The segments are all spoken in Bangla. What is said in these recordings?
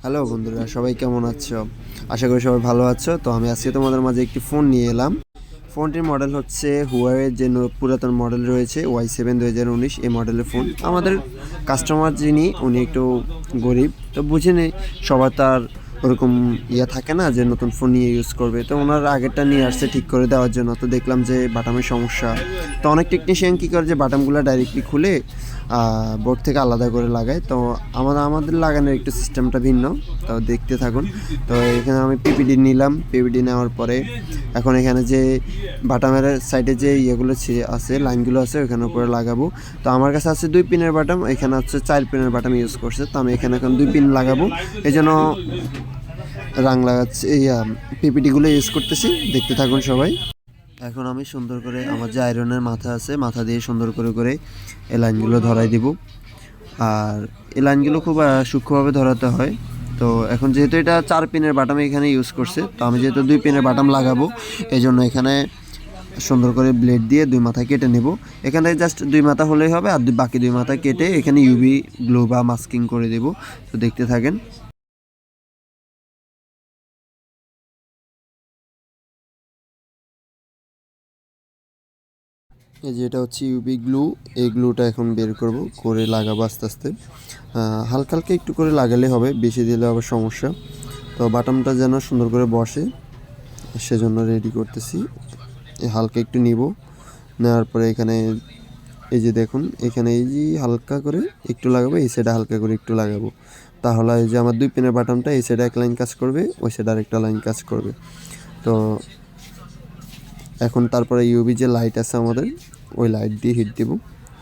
হ্যালো বন্ধুরা, সবাই কেমন আছো? আশা করি সবাই ভালো আছো। তো আমি আজকে তোমাদের মাঝে একটি ফোন নিয়ে এলাম। ফোনটির মডেল হচ্ছে হুয়াওয়ের যে পুরাতন মডেল রয়েছে Y7 2019, এই মডেলের ফোন। আমাদের কাস্টমার যিনি, উনি একটু গরিব, তো বুঝে নেই সবার তার ওরকম থাকে না যে নতুন ফোন নিয়ে ইউজ করবে। তো ওনার আগেরটা নিয়ে আসছে ঠিক করে দেওয়ার জন্য। তো দেখলাম যে বাটামের সমস্যা। তো অনেক টেকনিশিয়ান কী করে যে বাটামগুলো ডাইরেক্টলি খুলে বোর্ড থেকে আলাদা করে লাগায়। তো আমাদের লাগানোর একটু সিস্টেমটা ভিন্ন। তো দেখতে থাকুন। তো এখানে আমি পিপিডি নিলাম। পিপিডি নেওয়ার পরে এখন এখানে যে বাটামের সাইডে যে ইয়েগুলো আছে, লাইনগুলো আছে, ওখানে উপরে লাগাবো। তো আমার কাছে আছে 2 পিনের বাটাম, এখানে হচ্ছে 4 পিনের বাটাম ইউজ করছে। তো আমি এখানে এখন 2 পিন লাগাবো, এই জন্য রাং লাগাচ্ছি, পিপিটিগুলো ইউজ করতেছি। দেখতে থাকুন সবাই। এখন আমি সুন্দর করে আমার যে আয়রনের মাথা আছে, মাথা দিয়ে সুন্দর করে এই লাইনগুলো ধরাই দিব। আর এই লাইনগুলো খুব সূক্ষ্মভাবে ধরাতে হয়। তো এখন যেহেতু এটা 4 পিনের বাটাম এখানে ইউজ করছে, তো আমি যেহেতু 2 পিনের বাটাম লাগাবো, এই জন্য এখানে সুন্দর করে ব্লেড দিয়ে 2 মাথা কেটে নেব। এখানে জাস্ট 2 মাথা হলেই হবে, আর বাকি 2 মাথা কেটে এখানে ইউভি গ্লো বা মাস্কিং করে দেব। তো দেখতে থাকেন। এই যে এটা হচ্ছে ইউভি গ্লু, এই গ্লুটা এখন বের করব, করে লাগাবো আস্তে আস্তে। হালকা হালকা একটু করে লাগালে হবে, বেশি দিলে আবার সমস্যা। তো বাটামটা যেন সুন্দর করে বসে, সেজন্য রেডি করতেছি। হালকা একটু নিব, নেওয়ার পরে এখানে এই যে দেখুন, এখানে এই যে হালকা করে একটু লাগাবো, এই সাইডে হালকা করে একটু লাগাবো। তাহলে এই যে আমার 2 পিনের বাটামটা এই সাইডে এক লাইন কাজ করবে, ওই সাইডে আরেকটা লাইন কাজ করবে। তো এখন তারপরে ইউভি যে লাইট আছে আমাদের, ওই লাইট দিয়ে হিট দেব।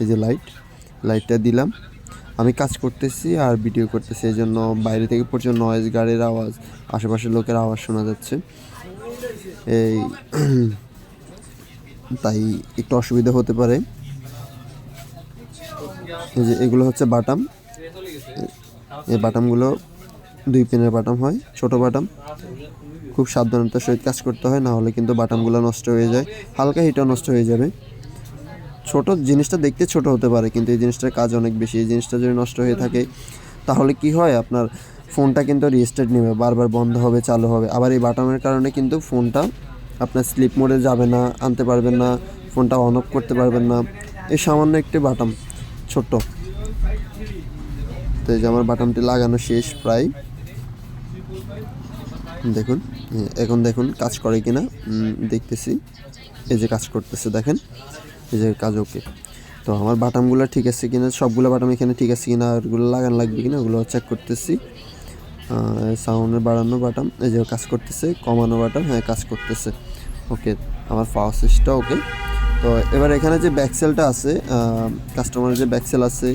এই যে লাইটটা দিলাম। আমি কাজ করতেছি আর ভিডিও করতেছি, এই জন্য বাইরে থেকে প্রচুর নয়েজ, গাড়ির আওয়াজ, আশেপাশের লোকের আওয়াজ শোনা যাচ্ছে। এই তাই একটু অসুবিধা হতে পারে। এই যে এগুলো হচ্ছে বাটাম, এই বাটামগুলো 2 পিনের বাটাম হয়, ছোট বাটাম। খুব সাবধানতার সহিত কাজ করতে হয়, না হলে কিন্তু বাটামগুলো নষ্ট হয়ে যায়, হালকা হিটও নষ্ট হয়ে যাবে। ছোট জিনিসটা দেখতে ছোট হতে পারে, কিন্তু এই জিনিসটার কাজ অনেক বেশি। এই জিনিসটা যদি নষ্ট হয়ে থাকে, তাহলে কি হয়, আপনার ফোনটা কিন্তু রিস্টার্ট নেবে, বারবার বন্ধ হবে, চালু হবে। আবার এই বাটামের কারণে কিন্তু ফোনটা আপনার স্লিপ মোডে যাবে না, আনতে পারবেন না, ফোনটা অন অফ করতে পারবেন না। এই সামান্য একটি বাটাম, ছোট্ট। তো এই যে আমার বাটামটি লাগানো শেষ প্রায়। দেখুন, এখন দেখুন কাজ করে কিনা, দেখতেছি। এই যে কাজ করতেছে, দেখেন, এই যে কাজ ওকে। তো আমার বাটামগুলো ঠিক আছে কিনা, সবগুলো বাটাম এখানে ঠিক আছে কিনা, ওগুলো লাগানো লাগবে কিনা, ওগুলো চেক করতেছি। সাউন্ডের বাড়ানো বাটাম, এই যে কাজ করতেছে। কমানো বাটাম, হ্যাঁ কাজ করতেছে, ওকে। আমার পাওয়ার সুইচটা ওকে। তো এবার এখানে যে ব্যাকসেলটা আছে, কাস্টমারের যে ব্যাকসেল আছে,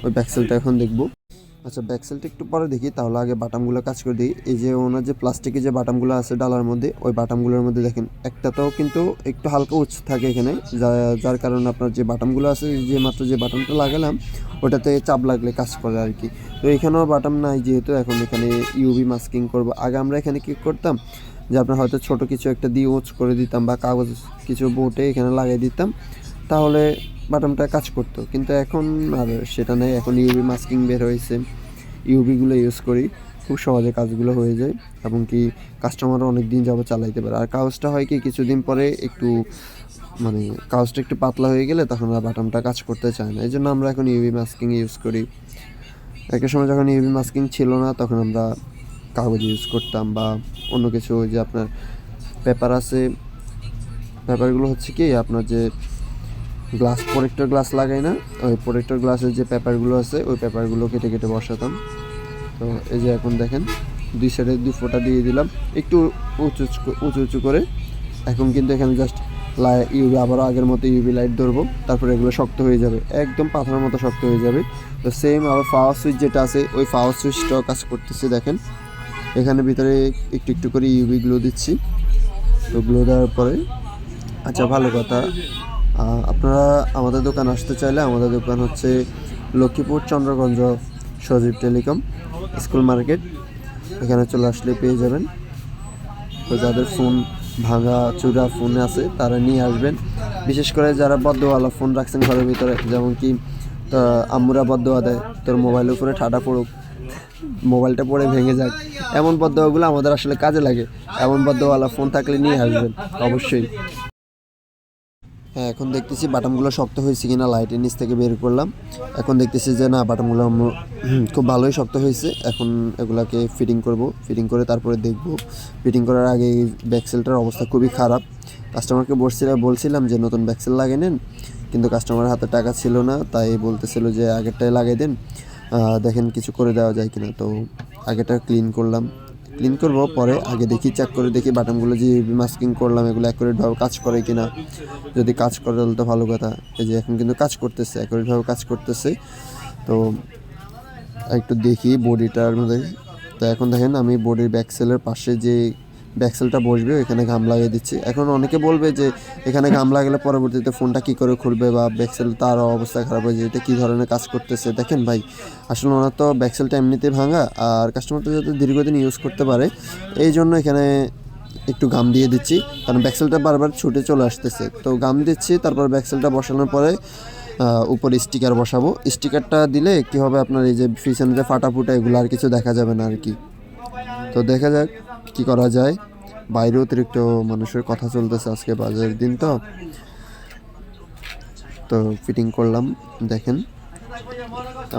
ওই ব্যাকসেলটা এখন দেখব। আচ্ছা, ব্যাকসেলটা একটু পরে দেখি, তাহলে আগে বাটামগুলো কাজ করে দিই। এই যে ওনার যে প্লাস্টিকের যে বাটামগুলো আছে ডালার মধ্যে, ওই বাটামগুলোর মধ্যে দেখেন একটাতেও কিন্তু একটু হালকা উঁচু থাকে এখানে, যার কারণে আপনার যে বাটামগুলো আছে, যে মাত্র যে বাটামটা লাগালাম, ওটাতে চাপ লাগলে কাজ করে আর কি। তো এখানেও বাটাম নাই যেহেতু, এখন এখানে ইউভি মাস্কিং করব। আগে আমরা এখানে কী করতাম, যে আপনার হয়তো ছোট কিছু একটা দিয়ে উঁচ করে দিতাম, বা কাগজ কিছু বোটে এখানে লাগিয়ে দিতাম, তাহলে বাটামটা কাজ করতো। কিন্তু এখন আর সেটা নেই, এখন ইউভি মাস্কিং বের হয়েছে, ইউভিগুলো ইউজ করি, খুব সহজে কাজগুলো হয়ে যায়, এবং কি কাস্টমারও অনেক দিন যাবো চালাইতে পারে। আর কাগজটা হয় কি, কিছুদিন পরে একটু মানে কাগজটা একটু পাতলা হয়ে গেলে তখন আর বাটামটা কাজ করতে চায় না। এই জন্য আমরা এখন ইউভি মাস্কিং ইউজ করি। একটা সময় যখন ইউভি মাস্কিং ছিল না, তখন আমরা কাগজ ইউজ করতাম, বা অন্য কিছু, যে আপনার পেপার আছে, পেপারগুলো হচ্ছে কি আপনার যে গ্লাস, প্রোটেক্টর গ্লাস লাগাই না, ওই প্রোটেক্টর গ্লাসের যে পেপারগুলো আছে, ওই পেপারগুলো কেটে কেটে বসাতাম। তো এই যে এখন দেখেন, 2 সাইডে 2 ফোঁটা দিয়ে দিলাম, একটু উঁচু উঁচু করে। এখন কিন্তু এখানে জাস্ট ইউভি, আবারও আগের মতো ইউভি লাইট ধরবো, তারপরে এগুলো শক্ত হয়ে যাবে, একদম পাথরের মতো শক্ত হয়ে যাবে। তো সেম আবার পাওয়ার সুইচ যেটা আছে, ওই পাওয়ার সুইচটাও কাজ করতেছে। দেখেন এখানে ভিতরে একটু একটু করে ইউভি গ্লো দিচ্ছি। তো গ্লো দেওয়ার পরে, আচ্ছা ভালো কথা, আপনারা আমাদের দোকান আসতে চাইলে, আমাদের দোকান হচ্ছে লক্ষ্মীপুর চন্দ্রগঞ্জ সজীব টেলিকম স্কুল মার্কেট, এখানে চলে আসলে পেয়ে যাবেন। তো যাদের ফোন ভাঙা চূড়া ফোন আছে, তারা নিয়ে আসবেন। বিশেষ করে যারা বদওয়ালা ফোন রাখছেন ঘরের ভিতরে, যেমন কি আম্মুরা বদওয়া দেয় তোর মোবাইলের উপরে ঠাডা পড়ুক, মোবাইলটা পড়ে ভেঙে যায়। এমন পদ্মাগুলো আমাদের আসলে কাজে লাগে। এমন পদ্মাওয়ালা ফোন থাকলে নিয়ে আসবেন অবশ্যই। হ্যাঁ, এখন দেখতেছি বাটামগুলো শক্ত হয়েছে কিনা, লাইটের নিচ থেকে বের করলাম। এখন দেখতেছি যে না, বাটামগুলো খুব ভালোই শক্ত হয়েছে। এখন এগুলাকে ফিটিং করব, ফিটিং করে তারপরে দেখব। ফিটিং করার আগে এই ব্যাকসেলটার অবস্থা খুবই খারাপ। কাস্টমারকে বলছিলাম যে নতুন ব্যাকসেল লাগিয়ে নেন, কিন্তু কাস্টমারের হাতে টাকা ছিল না, তাই বলতেছিল যে আগেরটাই লাগিয়ে দেন, দেখেন কিছু করে দেওয়া যায় কিনা। তো আগেটা ক্লিন করলাম, ক্লিন করবো পরে, আগে দেখি চেক করে দেখি বাটনগুলো যে মাস্কিং করলাম এগুলো অ্যাকুরেটভাবে কাজ করে কিনা। যদি কাজ করে তাহলে তো ভালো কথা। এই যে এখন কিন্তু কাজ করতেছে, অ্যাকুরেটভাবে কাজ করতেছে। তো একটু দেখি বডিটার মধ্যে। তো এখন দেখেন আমি বডির ব্যাকসেলের পাশে যে ব্যাকসেলটা বসবে এখানে ঘাম লাগিয়ে দিচ্ছি। এখন অনেকে বলবে যে এখানে ঘাম লাগালে পরবর্তীতে ফোনটা কী করে খুলবে বা ব্যাকসেল তার অবস্থা খারাপ হয়ে যায়, এটা কী ধরনের কাজ করতেছে। দেখেন ভাই, আসলে ওনার তো ব্যাকসেলটা এমনিতেই ভাঙা, আর কাস্টমারটা যাতে দীর্ঘদিন ইউজ করতে পারে এই জন্য এখানে একটু গাম দিয়ে দিচ্ছি, কারণ ব্যাকসেলটা বারবার ছুটে চলে আসতেছে। তো গাম দিচ্ছি, তারপর ব্যাকসেলটা বসানোর পরে উপরে স্টিকার বসাবো। স্টিকারটা দিলে কী হবে, আপনার এই যে পিছনে যে ফাটা ফুটা এগুলো আর কিছু দেখা যাবে না আর কি। তো দেখা যাক কী করা যায়। বাইরে অতিরিক্ত মানুষের কথা চলতেছে, আজকে বাজারের দিন তো। তো ফিটিং করলাম দেখেন।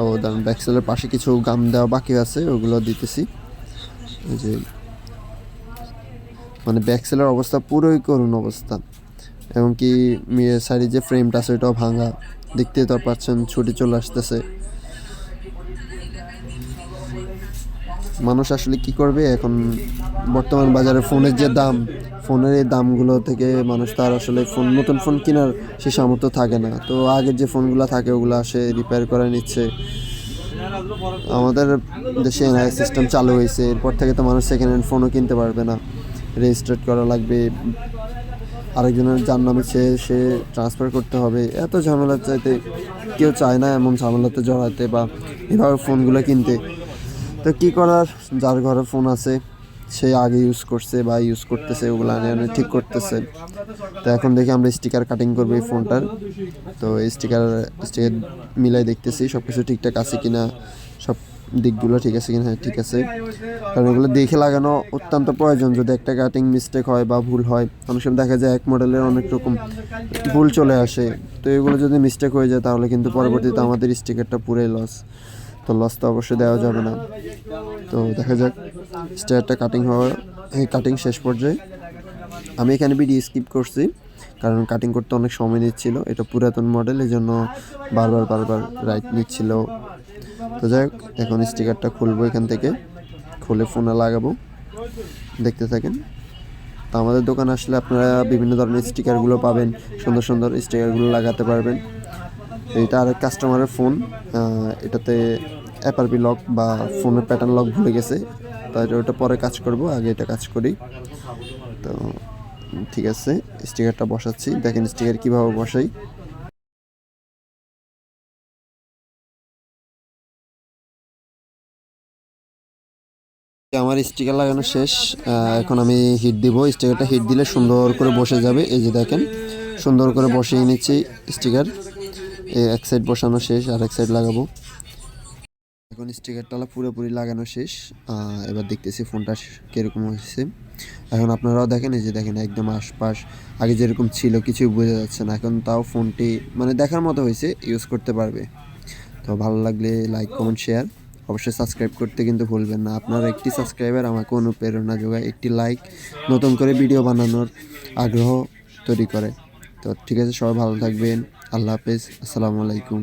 ও দাঁড়ান, ব্যাকসেলের পাশে কিছু গাম দেওয়া বাকি আছে, ওগুলো দিতেছি। এই যে মানে ব্যাকসেলের অবস্থা পুরোই করুণ অবস্থা, এমনকি সাইডে যে ফ্রেমটা আছে ওটাও ভাঙা, দেখতে তো পাচ্ছেন ছুটে চলে আসতেছে। মানুষ আসলে কি করবে এখন, বর্তমান বাজারে ফোনের যে দাম, ফোনের এই দামগুলো থেকে মানুষ তার আসলে নতুন ফোন কেনার সে সামর্থ্য থাকে না। তো আগের যে ফোনগুলো থাকে ওগুলো আসে রিপেয়ার করে নিচ্ছে। আমাদের দেশে এনআই সিস্টেম চালু হয়েছে, এরপর থেকে তো মানুষ সেকেন্ড হ্যান্ড ফোনও কিনতে পারবে না, রেজিস্টার্ড করা লাগবে, আরেকজনের যার নামে সে ট্রান্সফার করতে হবে। এত ঝামেলা চাইতে কেউ চায় না এমন ঝামেলাতে জড়াতে বা এভাবে ফোনগুলো কিনতে। তো কী করার, যার ঘরে ফোন আছে সে আগে ইউজ করছে বা ইউজ করতেছে, ওগুলো আনে ঠিক করতেছে। তো এখন দেখি আমরা স্টিকার কাটিং করবো এই ফোনটার। তো স্টিকার মিলাই দেখতেছি সব কিছু ঠিকঠাক আছে কিনা, সব দিকগুলো ঠিক আছে কিনা। হ্যাঁ ঠিক আছে, কারণ এগুলো দেখে লাগানো অত্যন্ত প্রয়োজন। যদি একটা কাটিং মিস্টেক হয় বা ভুল হয়, অনেক সময় দেখা যায় এক মডেলের অনেক রকম ভুল চলে আসে। তো এগুলো যদি মিস্টেক হয়ে যায় তাহলে কিন্তু পরবর্তীতে আমাদের স্টিকারটা পুরাই লস। তো লস তো অবশ্যই দেওয়া যাবে না। তো দেখা যাক স্টিকারটা কাটিং হওয়ার, কাটিং শেষ পর্যায়ে। আমি এখানে ভিডিও স্কিপ করছি কারণ কাটিং করতে অনেক সময় নিচ্ছিল, এটা পুরাতন মডেল, এই জন্য বারবার রাইট নিচ্ছিল। তো যাই হোক, এখন স্টিকারটা খুলবো, এখান থেকে খুলে ফোনে লাগাবো, দেখতে থাকেন। তো আমাদের দোকানে আসলে আপনারা বিভিন্ন ধরনের স্টিকারগুলো পাবেন, সুন্দর সুন্দর স্টিকারগুলো লাগাতে পারবেন। এটা আরেক কাস্টমারের ফোন, এটাতে অ্যাপারবি লক বা ফোনের প্যাটার্ন লক ভুলে গেছে, তাই ওটা পরে কাজ করব, আগে এটা কাজ করি। তো ঠিক আছে, স্টিকারটা বসাচ্ছি, দেখেন স্টিকার কীভাবে বসাই। আমার স্টিকার লাগানো শেষ, এখন আমি হিট দিব। স্টিকারটা হিট দিলে সুন্দর করে বসে যাবে। এই যে দেখেন সুন্দর করে বসিয়ে নিচ্ছি স্টিকার। এক সাইড বসানো শেষ, আর এক সাইড লাগাবো। এখন স্টিকারটা পুরোপুরি লাগানো শেষ। এবার দেখতেছি ফোনটা কীরকম হয়েছে। এখন আপনারাও দেখেন, এই যে দেখেন একদম আশপাশ আগে যেরকম ছিল কিছুই বোঝা যাচ্ছে না, এখন তাও ফোনটি মানে দেখার মতো হয়েছে, ইউজ করতে পারবে। তো ভালো লাগলে লাইক কমেন্ট শেয়ার, অবশ্যই সাবস্ক্রাইব করতে কিন্তু ভুলবেন না। আপনার একটি সাবস্ক্রাইবার আমাকে অনুপ্রেরণা যোগায়, একটি লাইক নতুন করে ভিডিও বানানোর আগ্রহ তৈরি করে। তো ঠিক আছে, সবাই ভালো থাকবেন, আল্লাহ হাফেজ, আসসালামু আলাইকুম।